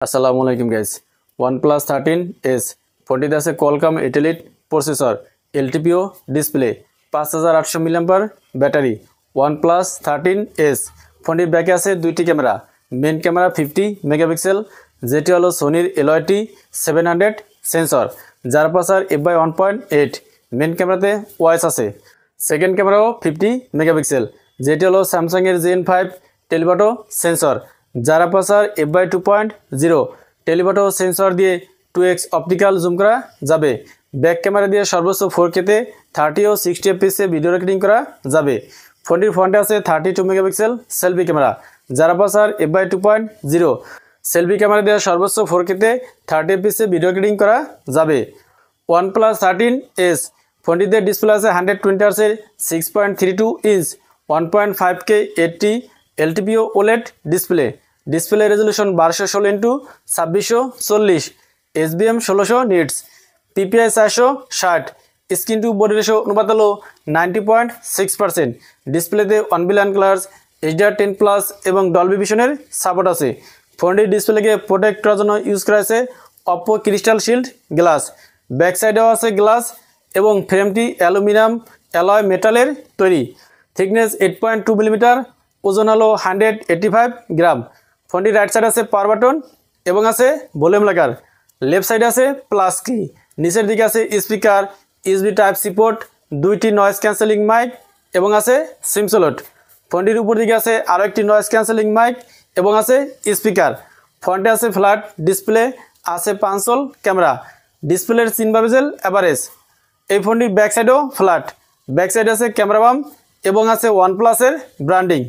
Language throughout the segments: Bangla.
আসসালামু আলাইকুম গাইস। OnePlus 13s ফোনটিতে আছে Qualcomm Elite processor, LTPO display, 5800 mAh battery. OnePlus 13s ফোনটির ব্যাকে আছে দুইটি ক্যামেরা। মেন ক্যামেরা 50 মেগাপিক্সেল, যেটি হলো সোনির LYT 700 সেন্সর, যার পাশার f/1.8। মেন ক্যামেরাতে ওয়াইস আছে। সেকেন্ড ক্যামেরাও 50 মেগাপিক্সেল, যেটি হলো স্যামসাংয়ের Gen 5 টেলিফটো সেন্সর, যার পাশার f/2.0। টেলিফটো সেন্সর দিয়ে 2x অপটিক্যাল জুম করা যাবে। ব্যাক ক্যামেরা দিয়ে সর্বোচ্চ 4K-তে 30 ও 60 fps ভিডিও রেকর্ডিং করা যাবে। ফোনটির ফ্রন্টে আছে 32 মেগাপিক্সেল সেলফি ক্যামেরা, যার পাশার f/2.0। সেলফি ক্যামেরা দিয়ে সর্বোচ্চ 4K-তে 30 fps ভিডিও রেকর্ডিং করা যাবে। OnePlus 13s ফোনটিতে ডিসপ্লে আছে 120 Hz 6.32 inch 1.5K 80 LTPO OLED display. Display resolution 1216x2640, SBM 1600 nits, PPI 460, screen to body ratio অনুপাত হলো 90.6%। ডিসপ্লেতে 1 বিলিয়ন কালার্স, HDR10+ এবং ডলবি ভিশনের সাপোর্ট আছে। ফোনটির ডিসপ্লেকে প্রোটেক্ট করার জন্য ইউজ করা হয়েছে Oppo crystal shield glass. Back সাইডেও আছে গ্লাস এবং ফ্রেমটি অ্যালুমিনিয়াম অ্যালয় মেটালের তৈরি। থিকনেস 8.2 মিলিমিটার, ওজন হলো 185 গ্রাম। ফোনটির রাইট সাইড আছে পাওয়ার বাটন এবং আছে ভলিউম লাগার। লেফট সাইডে আছে প্লাস কি। নিচের দিকে আছে স্পিকার, USB Type-C পোর্ট, দুইটি নয়েজ ক্যান্সেলিং মাইক এবং আছে সিম স্লট। ফোনটির উপর দিকে আছে আরও একটি নয়েজ ক্যান্সেলিং মাইক এবং আছে স্পিকার। ফ্রন্টে আছে ফ্ল্যাট ডিসপ্লে, আছে 5 ক্যামেরা। ডিসপ্লের সিনভা বেজেল অ্যাভারেজ। এই ফোনটির ব্যাক সাইডও ফ্ল্যাট। ব্যাক সাইডে আছে ক্যামেরা বাম এবং আছে OnePlus-এর ব্র্যান্ডিং।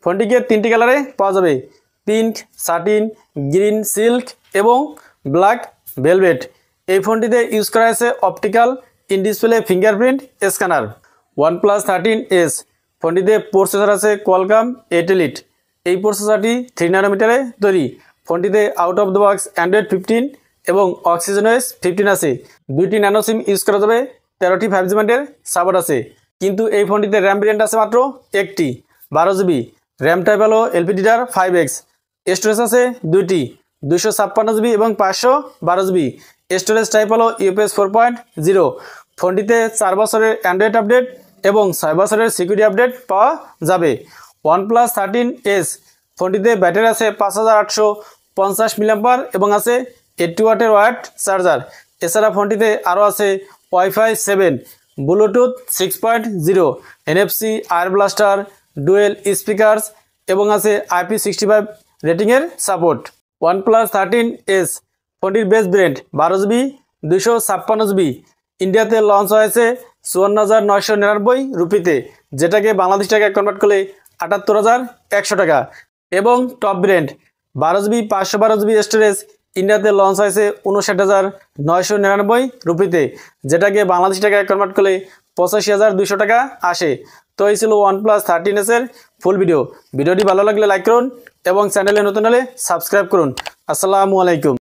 ফোনটিকে 3টি কালারে পাওয়া যাবে: পিঙ্ক, সাটিন, গ্রিন সিল্ক এবং ব্ল্যাক ভেলভেট। এই ফোনটিতে ইউজ করা হয়েছে optical in display fingerprint scanner. OnePlus 13s ফোনটিতে প্রসেসর আছে Qualcomm Elite। এই প্রসেসরটি 3 ন্যানোমিটারে তৈরি। ফোনটিতে out of the box Android 15 এবং Oxygen OS 15 আছে। দুইটি ন্যানো সিম ইউজ করা যাবে। 13টি 5G ব্যান্ডের সাপোর্ট আছে। কিন্তু এই ফোনটিতে র্যাম ভেরিয়েন্ট আছে মাত্র একটি, 12GB। র্যাম টাইপ হলো LPDDR5X। স্টোরেজ আছে দুইটি, 256GB এবং 512GB। স্টোরেজ টাইপ হলো UFS 4.0। ফোনটিতে 4 বছরের অ্যান্ড্রয়েড আপডেট এবং 6 বছরের সিকিউরিটি আপডেট পাওয়া যাবে। OnePlus 13s ফোনটিতে ব্যাটারি আছে 5850 mAh এবং আছে 80 ওয়াটের ওয়্যার চার্জার। এছাড়া ফোনটিতে আরও আছে Wi-Fi 7, ব্লুটুথ 6.0, NFC আয়ার ব্লাস্টার, ডুয়েল স্পিকারস এবং আছে IP65 রেটিংয়ের সাপোর্ট। OnePlus 13s ফোনটির বেস ব্র্যান্ড 12GB 256GB। ইন্ডিয়াতে লঞ্চ হয়েছে 54,999 রুপিতে, যেটাকে বাংলাদেশ টাকায় কনভার্ট করলে 78,100 টাকা। এবং top brand 12GB 512GB storage ইন্ডিয়াতে লঞ্চ হয়েছে 59,999 রুপিতে, যেটাকে বাংলাদেশ টাকায় কনভার্ট করলে 85,200 টাকা আসে। তো এই ছিল OnePlus 13s-এর ফুল ভিডিও। ভিডিওটি ভালো লাগলে লাইক করুন এবং চ্যানেলে নতুন হলে সাবস্ক্রাইব করুন। আসসালামু আলাইকুম।